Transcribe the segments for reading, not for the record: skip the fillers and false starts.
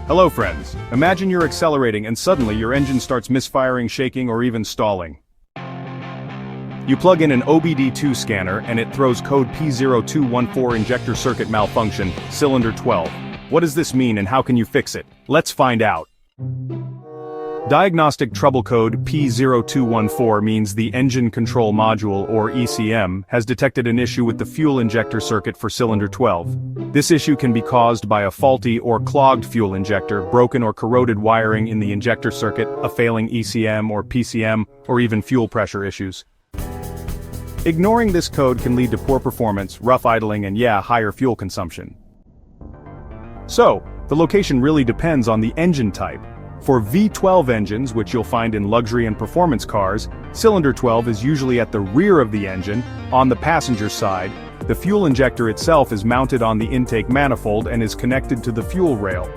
Hello friends, imagine you're accelerating and suddenly your engine starts misfiring, shaking, or even stalling. You plug in an obd2 scanner and it throws code P0214 injector circuit malfunction, cylinder 12. What does this mean and how can you fix it? Let's find out. Diagnostic trouble code P0214 means the Engine Control Module, or ECM, has detected an issue with the fuel injector circuit for cylinder 12. This issue can be caused by a faulty or clogged fuel injector, broken or corroded wiring in the injector circuit, a failing ECM or PCM, or even fuel pressure issues. Ignoring this code can lead to poor performance, rough idling, and higher fuel consumption. So, the location really depends on the engine type. For V12 engines, which you'll find in luxury and performance cars, cylinder 12 is usually at the rear of the engine, on the passenger side. The fuel injector itself is mounted on the intake manifold and is connected to the fuel rail.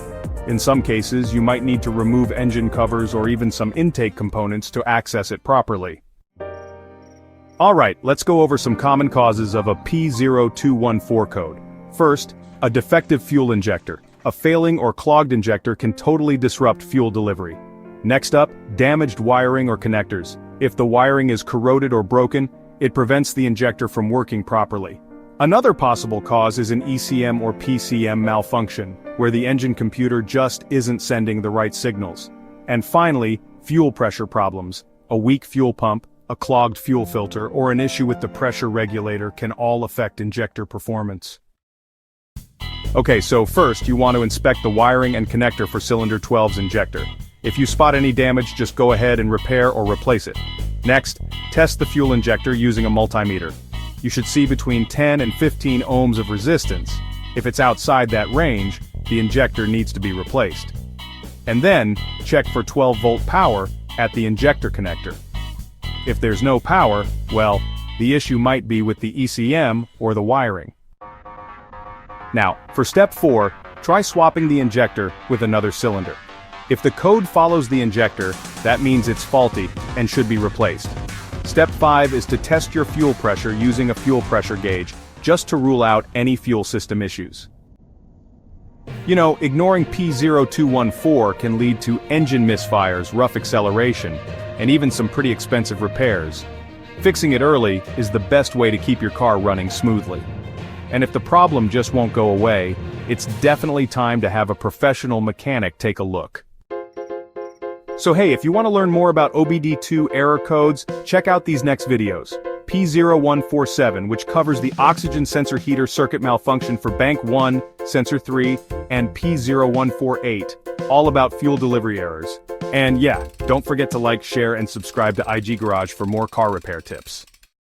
In some cases, you might need to remove engine covers or even some intake components to access it properly. Alright, let's go over some common causes of a P0214 code. First, a defective fuel injector. A failing or clogged injector can totally disrupt fuel delivery. Next up, damaged wiring or connectors. If the wiring is corroded or broken, it prevents the injector from working properly. Another possible cause is an ECM or PCM malfunction, where the engine computer just isn't sending the right signals. And finally, fuel pressure problems. A weak fuel pump, a clogged fuel filter, or an issue with the pressure regulator can all affect injector performance. Okay, so first you want to inspect the wiring and connector for cylinder 12's injector. If you spot any damage, just go ahead and repair or replace it. Next, test the fuel injector using a multimeter. You should see between 10 and 15 ohms of resistance. If it's outside that range, the injector needs to be replaced. And then, check for 12-volt power at the injector connector. If there's no power, well, the issue might be with the ECM or the wiring. Now, for step 4, try swapping the injector with another cylinder. If the code follows the injector, that means it's faulty and should be replaced. Step 5 is to test your fuel pressure using a fuel pressure gauge, just to rule out any fuel system issues. Ignoring P0214 can lead to engine misfires, rough acceleration, and even some pretty expensive repairs. Fixing it early is the best way to keep your car running smoothly. And if the problem just won't go away, it's definitely time to have a professional mechanic take a look. So hey, if you want to learn more about obd2 error codes, check out these next videos. P0147, which covers the oxygen sensor heater circuit malfunction for bank 1, sensor 3, and P0148, all about fuel delivery errors. And don't forget to like, share, and subscribe to IG Garage for more car repair tips.